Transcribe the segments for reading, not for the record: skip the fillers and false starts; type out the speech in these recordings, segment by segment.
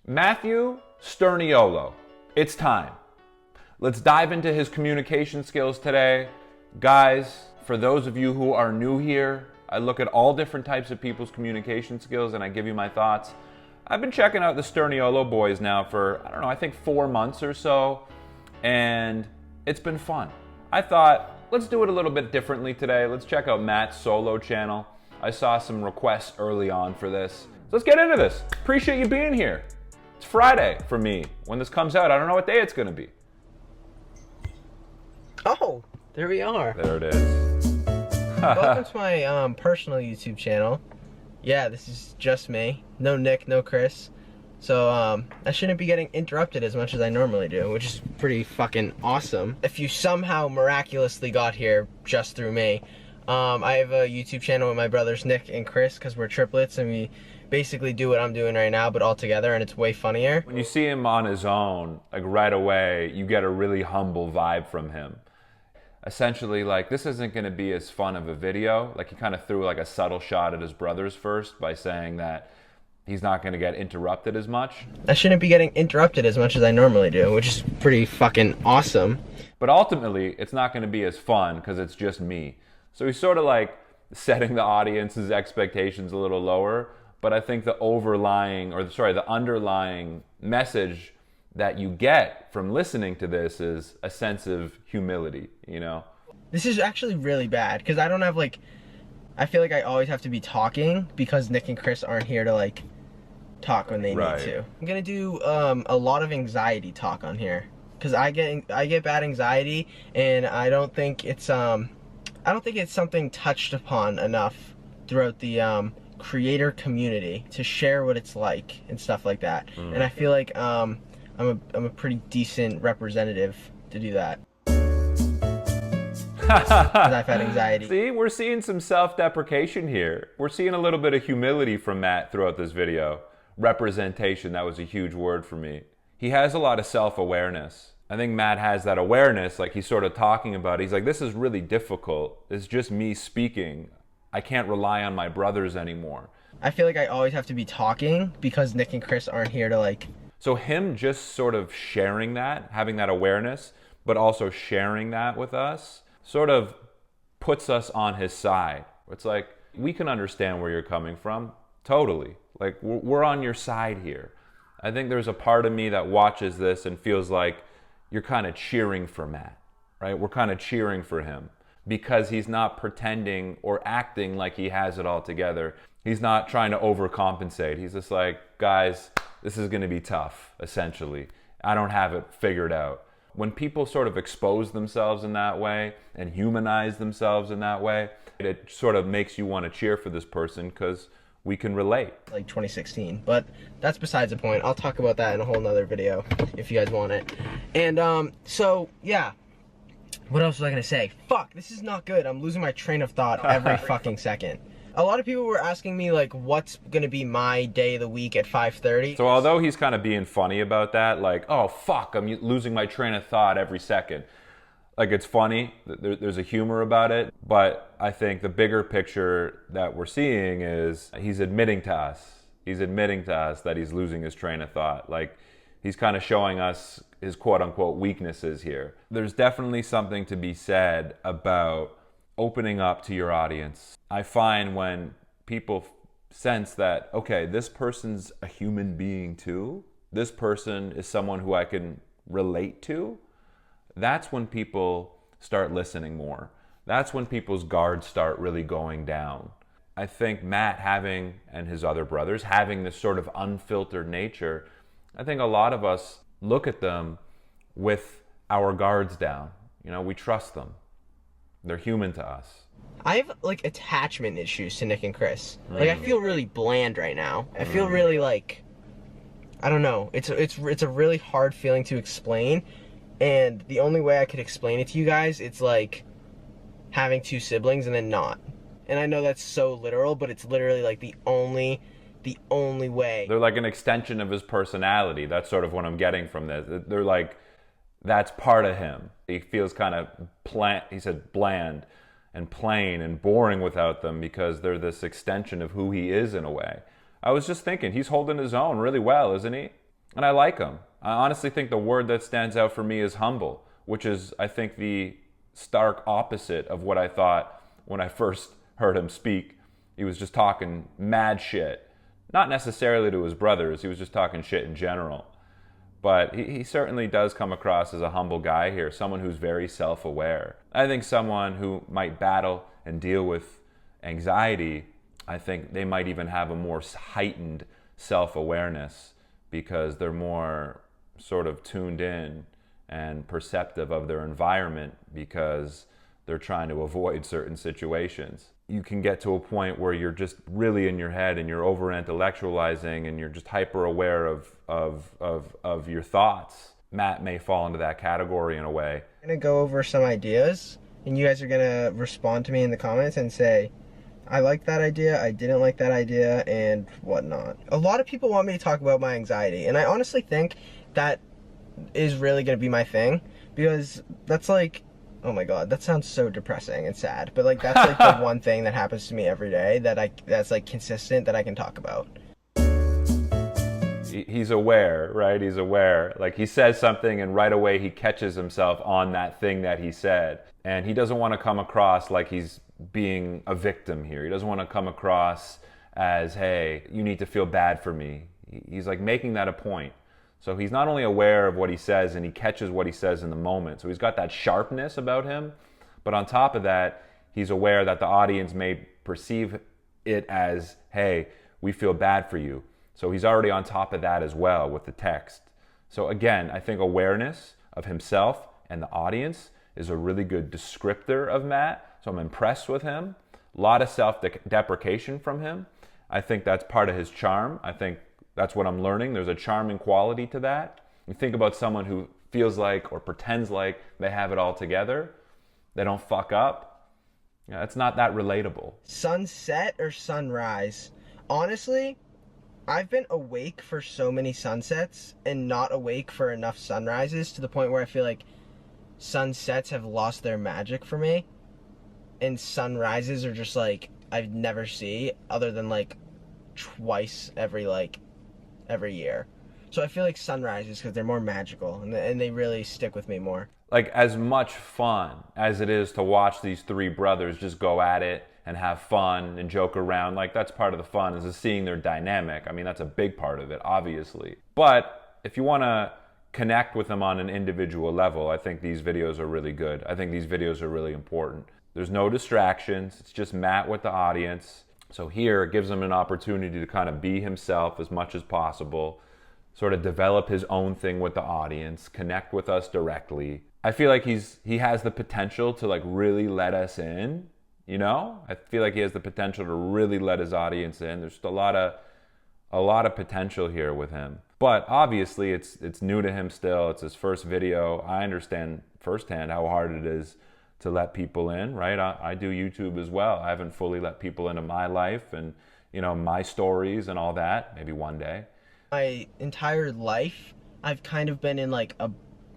Matthew Sturniolo. It's time. Let's dive into his communication skills today. Guys, for those of you who are new here, I look at all different types of people's communication skills and I give you my thoughts. I've been checking out the Sturniolo boys now for, I think 4 months or so, and it's been fun. I thought, let's do it a little bit differently today. Let's check out Matt's solo channel. I saw some requests early on for this. So let's get into this. Appreciate you being here. It's Friday for me. When this comes out, I don't know what day it's going to be. Oh, there we are. There it is. Welcome to my personal YouTube channel. Yeah, this is just me. No Nick, no Chris. So I shouldn't be getting interrupted as much as I normally do, which is pretty fucking awesome. If you somehow miraculously got here just through me, I have a YouTube channel with my brothers Nick and Chris because we're triplets and we basically do what I'm doing right now but all together, and it's way funnier. When you see him on his own, like right away, you get a really humble vibe from him. Essentially, like, this isn't going to be as fun of a video. Like, he kind of threw like a subtle shot at his brothers first by saying that he's not going to get interrupted as much. I shouldn't be getting interrupted as much as I normally do, which is pretty fucking awesome. But ultimately, it's not going to be as fun because it's just me. So he's sort of like setting the audience's expectations a little lower. But I think the underlying message that you get from listening to this is a sense of humility, you know? This is actually really bad because I don't have I feel like I always have to be talking because Nick and Chris aren't here to talk when they need to. I'm gonna do a lot of anxiety talk on here because I get bad anxiety, and I don't think it's something touched upon enough throughout the creator community to share what it's like and stuff like that. And I feel like I'm a pretty decent representative to do that. Because I've had anxiety. See, we're seeing some self-deprecation here. We're seeing a little bit of humility from Matt throughout this video. Representation, that was a huge word for me. He has a lot of self-awareness. I think Matt has that awareness, like he's sort of talking about. He's like, this is really difficult. It's just me speaking. I can't rely on my brothers anymore. I feel like I always have to be talking because Nick and Chris aren't here to So him just sort of sharing that, having that awareness, but also sharing that with us, sort of puts us on his side. It's like, we can understand where you're coming from, totally. Like, we're on your side here. I think there's a part of me that watches this and feels like you're kind of cheering for Matt, right? We're kind of cheering for him because he's not pretending or acting like he has it all together. He's not trying to overcompensate. He's just like, guys, this is going to be tough, essentially. I don't have it figured out. When people sort of expose themselves in that way and humanize themselves in that way, it sort of makes you want to cheer for this person because we can relate. Like 2016, but that's besides the point. I'll talk about that in a whole nother video if you guys want it. And so, yeah. What else was I going to say? Fuck, this is not good. I'm losing my train of thought every fucking second. A lot of people were asking me, what's going to be my day of the week at 5:30. So although he's kind of being funny about that, oh, fuck, I'm losing my train of thought every second. It's funny. There's a humor about it. But I think the bigger picture that we're seeing is he's admitting to us. He's admitting to us that he's losing his train of thought. He's kind of showing us his quote-unquote weaknesses here. There's definitely something to be said about opening up to your audience. I find when people sense that, okay, this person's a human being too, this person is someone who I can relate to, that's when people start listening more. That's when people's guards start really going down. I think Matt and his other brothers having this sort of unfiltered nature, I think a lot of us look at them with our guards down. We trust them. They're human to us. I have attachment issues to Nick and Chris. I feel really bland right now. I feel really I don't know. It's a really hard feeling to explain, and the only way I could explain it to you guys, it's like having two siblings and then not. And I know that's so literal, but it's literally the only way. They're like an extension of his personality. That's sort of what I'm getting from this. They're that's part of him. He feels kind of he said bland and plain and boring without them because they're this extension of who he is in a way. I was just thinking, he's holding his own really well, isn't he? And I like him. I honestly think the word that stands out for me is humble, which is, I think, the stark opposite of what I thought when I first heard him speak. He was just talking mad shit. Not necessarily to his brothers, he was just talking shit in general. But he certainly does come across as a humble guy here, someone who's very self-aware. I think someone who might battle and deal with anxiety, I think they might even have a more heightened self-awareness because they're more sort of tuned in and perceptive of their environment because they're trying to avoid certain situations. You can get to a point where you're just really in your head and you're over intellectualizing and you're just hyper aware of your thoughts. Matt may fall into that category in a way. I'm gonna go over some ideas and you guys are gonna respond to me in the comments and say, I like that idea, I didn't like that idea, and whatnot. A lot of people want me to talk about my anxiety, and I honestly think that is really gonna be my thing, because that's like, oh my god, that sounds so depressing and sad, but like that's like the one thing that happens to me every day that's like consistent that I can talk about. He's aware, right? He's aware. Like he says something and right away he catches himself on that thing that he said. And he doesn't want to come across like he's being a victim here. He doesn't want to come across as, hey, you need to feel bad for me. He's like making that a point. So he's not only aware of what he says and he catches what he says in the moment. So he's got that sharpness about him. But on top of that, he's aware that the audience may perceive it as, hey, we feel bad for you. So he's already on top of that as well with the text. So again, I think awareness of himself and the audience is a really good descriptor of Matt. So I'm impressed with him. A lot of self-deprecation from him. I think that's part of his charm. I think that's what I'm learning. There's a charming quality to that. You think about someone who feels like or pretends like they have it all together. They don't fuck up. Yeah, it's not that relatable. Sunset or sunrise? Honestly, I've been awake for so many sunsets and not awake for enough sunrises to the point where I feel like sunsets have lost their magic for me. And sunrises are just like, I'd never see other than like twice every year. So I feel like sunrises because they're more magical and they really stick with me more. Like as much fun as it is to watch these three brothers just go at it and have fun and joke around, like that's part of the fun is just seeing their dynamic. I mean, that's a big part of it, obviously. But if you want to connect with them on an individual level, I think these videos are really good. I think these videos are really important. There's no distractions. It's just Matt with the audience. So here it gives him an opportunity to kind of be himself as much as possible, sort of develop his own thing with the audience, connect with us directly. I feel like he has the potential to like really let us in, you know? I feel like he has the potential to really let his audience in. There's just a lot of potential here with him. But obviously it's new to him still. It's his first video. I understand firsthand how hard it is to let people in, right? I do YouTube as well. I haven't fully let people into my life and, you know, my stories and all that. Maybe one day. My entire life, I've kind of been in like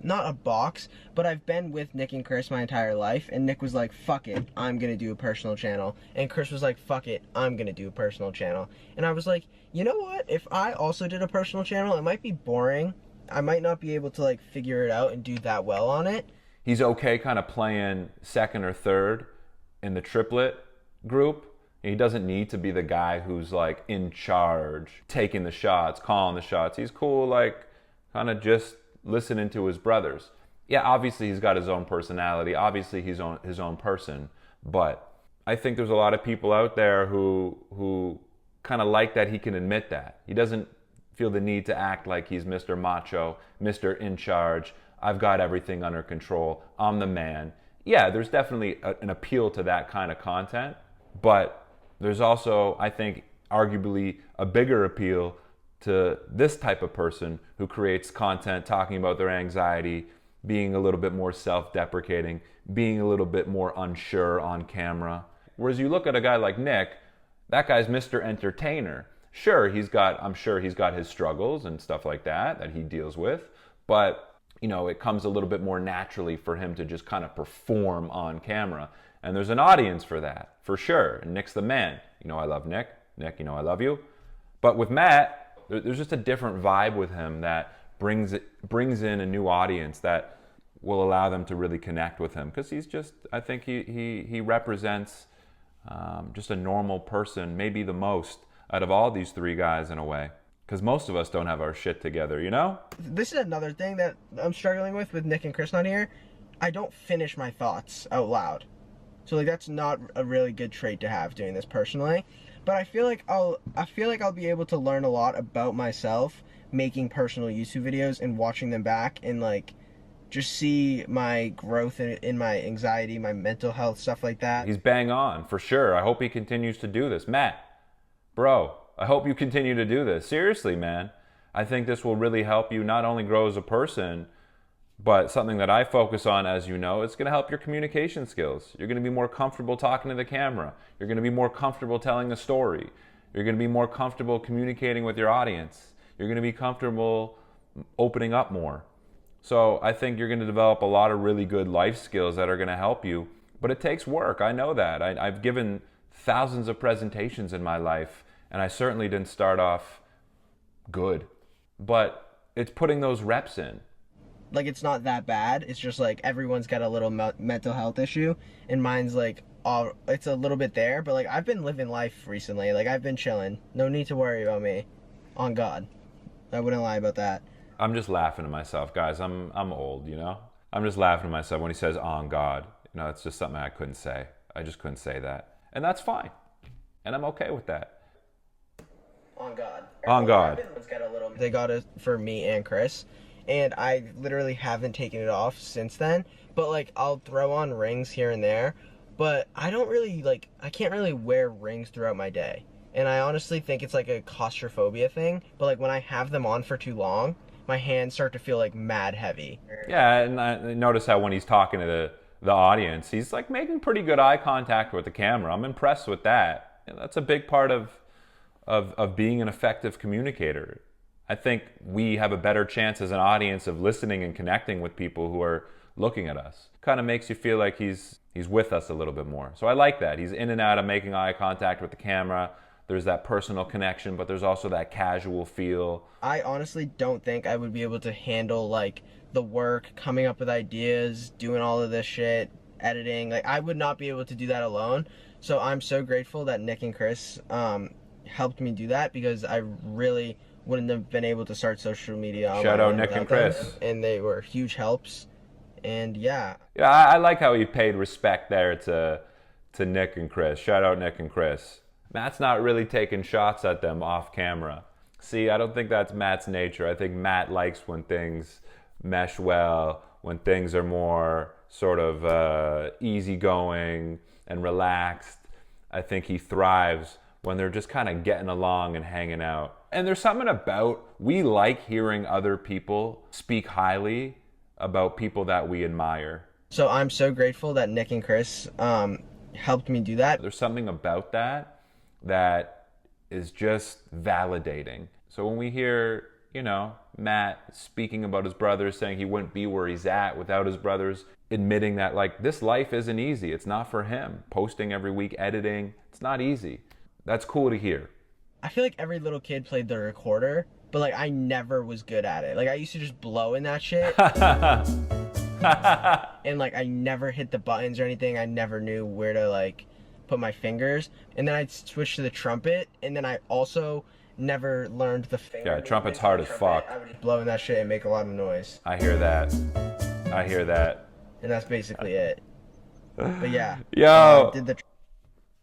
not a box, but I've been with Nick and Chris my entire life, and Nick was like, fuck it, I'm gonna do a personal channel, and Chris was like, fuck it, I'm gonna do a personal channel, and I was like, you know what, if I also did a personal channel, it might be boring, I might not be able to like figure it out and do that well on it. He's okay kind of playing second or third in the triplet group. He doesn't need to be the guy who's like in charge, taking the shots, calling the shots. He's cool, like kind of just listening to his brothers. Yeah, obviously he's got his own personality. Obviously he's his own person. But I think there's a lot of people out there who kind of like that he can admit that. He doesn't feel the need to act like he's Mr. Macho, Mr. In Charge. I've got everything under control. I'm the man. Yeah, there's definitely an appeal to that kind of content. But there's also, I think, arguably a bigger appeal to this type of person who creates content talking about their anxiety, being a little bit more self-deprecating, being a little bit more unsure on camera. Whereas you look at a guy like Nick, that guy's Mr. Entertainer. Sure, I'm sure he's got his struggles and stuff like that he deals with, but you know, it comes a little bit more naturally for him to just kind of perform on camera. And there's an audience for that, for sure. And Nick's the man. You know I love Nick. Nick, you know I love you. But with Matt, There's just a different vibe with him that brings in a new audience that will allow them to really connect with him, because he's just, I think he represents just a normal person, maybe the most out of all these three guys in a way, because most of us don't have our shit together, you know? This is another thing that I'm struggling with Nick and Chris not here. I don't finish my thoughts out loud. So like that's not a really good trait to have doing this personally. But I feel like I'll be able to learn a lot about myself making personal YouTube videos and watching them back, and like just see my growth in my anxiety, my mental health, stuff like that. He's bang on, for sure. I hope he continues to do this. Matt, bro, I hope you continue to do this. Seriously, man. I think this will really help you not only grow as a person, but something that I focus on, as you know, it's going to help your communication skills. You're going to be more comfortable talking to the camera. You're going to be more comfortable telling a story. You're going to be more comfortable communicating with your audience. You're going to be comfortable opening up more. So I think you're going to develop a lot of really good life skills that are going to help you. But it takes work. I know that. I've given thousands of presentations in my life, and I certainly didn't start off good. But it's putting those reps in. Like, it's not that bad. It's just like everyone's got a little mental health issue, and mine's like it's a little bit there. But like I've been living life recently. Like I've been chilling. No need to worry about me. On God, I wouldn't lie about that. I'm just laughing to myself, guys. I'm old, you know? I'm just laughing to myself when he says on God. You know, it's just something I couldn't say. I just couldn't say that. And that's fine. And I'm okay with that. On God. On God. They got it for me and Chris, and I literally haven't taken it off since then. But like I'll throw on rings here and there, but I can't really wear rings throughout my day. And I honestly think it's like a claustrophobia thing, but like when I have them on for too long, my hands start to feel like mad heavy. Yeah, and I notice how when he's talking to the audience, he's like making pretty good eye contact with the camera. I'm impressed with that. You know, that's a big part of being an effective communicator. I think we have a better chance as an audience of listening and connecting with people who are looking at us. Kind of makes you feel like he's with us a little bit more. So I like that. He's in and out of making eye contact with the camera. There's that personal connection, but there's also that casual feel. I honestly don't think I would be able to handle like the work, coming up with ideas, doing all of this shit, editing. Like I would not be able to do that alone. So I'm so grateful that Nick and Chris helped me do that, because I really wouldn't have been able to start social media. Shout out Nick and Chris. And they were huge helps. And yeah. Yeah, I like how he paid respect there to Nick and Chris. Shout out Nick and Chris. Matt's not really taking shots at them off camera. See, I don't think that's Matt's nature. I think Matt likes when things mesh well, when things are more sort of easygoing and relaxed. I think he thrives when they're just kind of getting along and hanging out. And there's something about, we like hearing other people speak highly about people that we admire. So I'm so grateful that Nick and Chris helped me do that. There's something about that is just validating. So when we hear, you know, Matt speaking about his brothers, saying he wouldn't be where he's at without his brothers, admitting that like this life isn't easy. It's not for him. Posting every week, editing, it's not easy. That's cool to hear. I feel like every little kid played the recorder, but like I never was good at it. Like I used to just blow in that shit. And like I never hit the buttons or anything. I never knew where to like put my fingers. And then I'd switch to the trumpet, and then I also never learned the finger. Yeah, trumpet's hard as fuck. I would just blow in that shit and make a lot of noise. I hear that. And that's basically it. But yeah.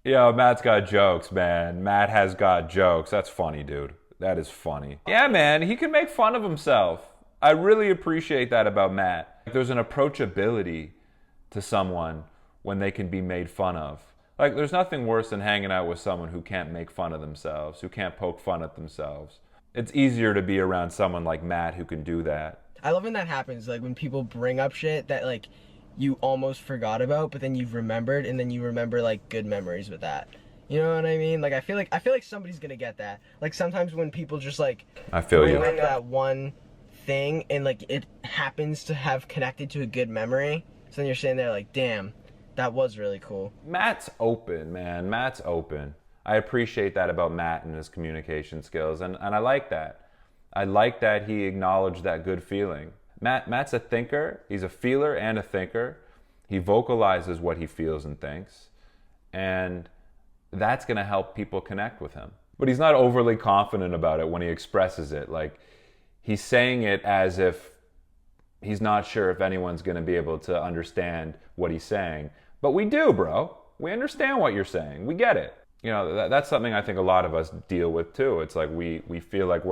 Yo, Matt's got jokes, man. Matt has got jokes. That's funny, dude. That is funny. Yeah, man, he can make fun of himself. I really appreciate that about Matt. There's an approachability to someone when they can be made fun of. Like, there's nothing worse than hanging out with someone who can't make fun of themselves, who can't poke fun at themselves. It's easier to be around someone like Matt who can do that. I love when that happens, like when people bring up shit that like you almost forgot about, but then you've remembered, and then you remember like good memories with that. You know what I mean? Like I feel like somebody's gonna get that. Like sometimes when people just like I feel you. Bring up that one thing and like it happens to have connected to a good memory, so then you're sitting there like, damn, that was really cool. Matt's open, man. Matt's open. I appreciate that about Matt and his communication skills, and I like that. I like that he acknowledged that good feeling. Matt's a thinker. He's a feeler and a thinker. He vocalizes what he feels and thinks, and that's going to help people connect with him. But he's not overly confident about it when he expresses it. Like, he's saying it as if he's not sure if anyone's going to be able to understand what he's saying. But we do, bro. We understand what you're saying. We get it. You know, that's something I think a lot of us deal with too. It's like we feel like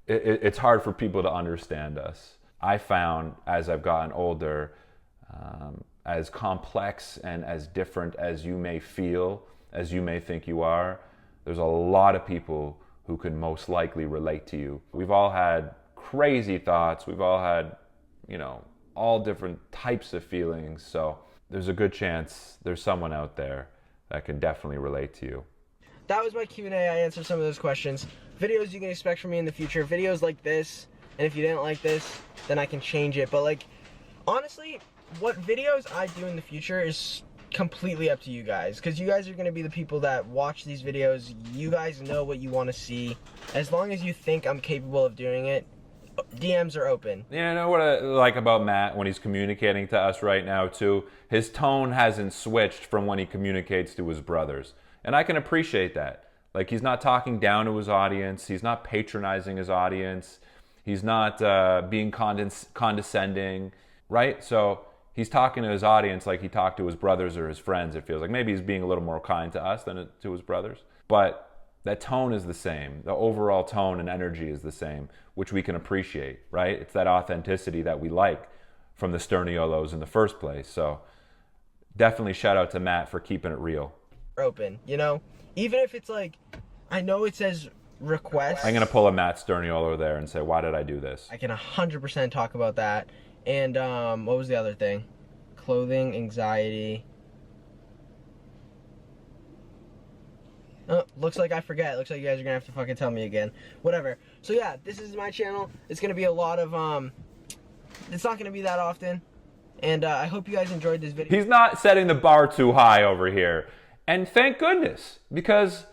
it's hard for people to understand us. I found as I've gotten older, as complex and as different as you may feel, as you may think you are, there's a lot of people who can most likely relate to you. We've all had crazy thoughts. We've all had, you know, all different types of feelings. So there's a good chance there's someone out there that can definitely relate to you. That was my Q&A. I answered some of those questions. Videos you can expect from me in the future. Videos like this. And if you didn't like this, then I can change it. But like, honestly, what videos I do in the future is completely up to you guys. Because you guys are going to be the people that watch these videos. You guys know what you want to see. As long as you think I'm capable of doing it, DMs are open. You know what I like about Matt when he's communicating to us right now too? His tone hasn't switched from when he communicates to his brothers. And I can appreciate that. Like, he's not talking down to his audience. He's not patronizing his audience. He's not being condescending, right? So he's talking to his audience like he talked to his brothers or his friends, it feels like. Maybe he's being a little more kind to us than to his brothers. But that tone is the same. The overall tone and energy is the same, which we can appreciate, right? It's that authenticity that we like from the Sturniolos in the first place. So definitely shout out to Matt for keeping it real. Open, you know? Even if it's like, I know it says request. I'm going to pull a Matt Sturniolo there and say, why did I do this? I can 100% talk about that. And what was the other thing? Clothing, anxiety. Oh, looks like I forget. Looks like you guys are gonna have to fucking tell me again. Whatever. So yeah, this is my channel. It's gonna be a lot of it's not gonna be that often. And I hope you guys enjoyed this video. He's not setting the bar too high over here. And thank goodness, because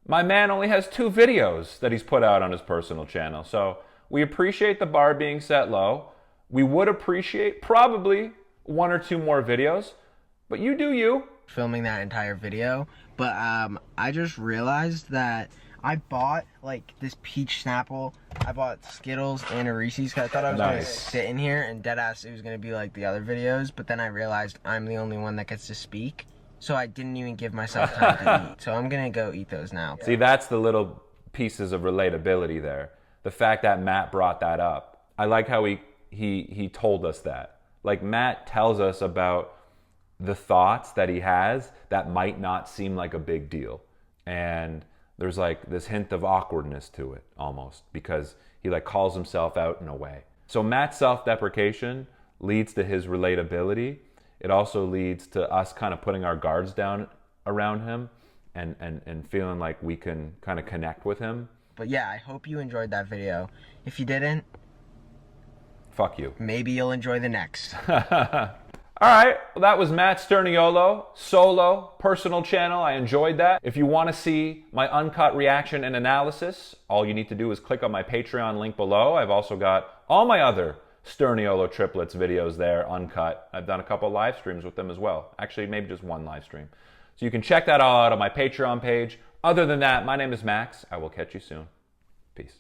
my man only has 2 videos that he's put out on his personal channel. So we appreciate the bar being set low. We would appreciate probably 1 or 2 more videos, but you do you. Filming that entire video, but I just realized that I bought like this peach Snapple. I bought Skittles and a Reese's because I thought I was gonna sit in here and deadass it was gonna be like the other videos, but then I realized I'm the only one that gets to speak, so I didn't even give myself time to eat. So I'm gonna go eat those now. See, that's the little pieces of relatability there. The fact that Matt brought that up. I like how he told us that. Like, Matt tells us about the thoughts that he has that might not seem like a big deal. And there's like this hint of awkwardness to it almost, because he like calls himself out in a way. So Matt's self-deprecation leads to his relatability. It also leads to us kind of putting our guards down around him and feeling like we can kind of connect with him. But yeah, I hope you enjoyed that video. If you didn't, fuck you. Maybe you'll enjoy the next. All right, well, that was Matt Sturniolo, solo, personal channel. I enjoyed that. If you want to see my uncut reaction and analysis, all you need to do is click on my Patreon link below. I've also got all my other Sturniolo triplets videos there, uncut. I've done a couple live streams with them as well. Actually, maybe just 1 live stream. So you can check that all out on my Patreon page. Other than that, my name is Max. I will catch you soon. Peace.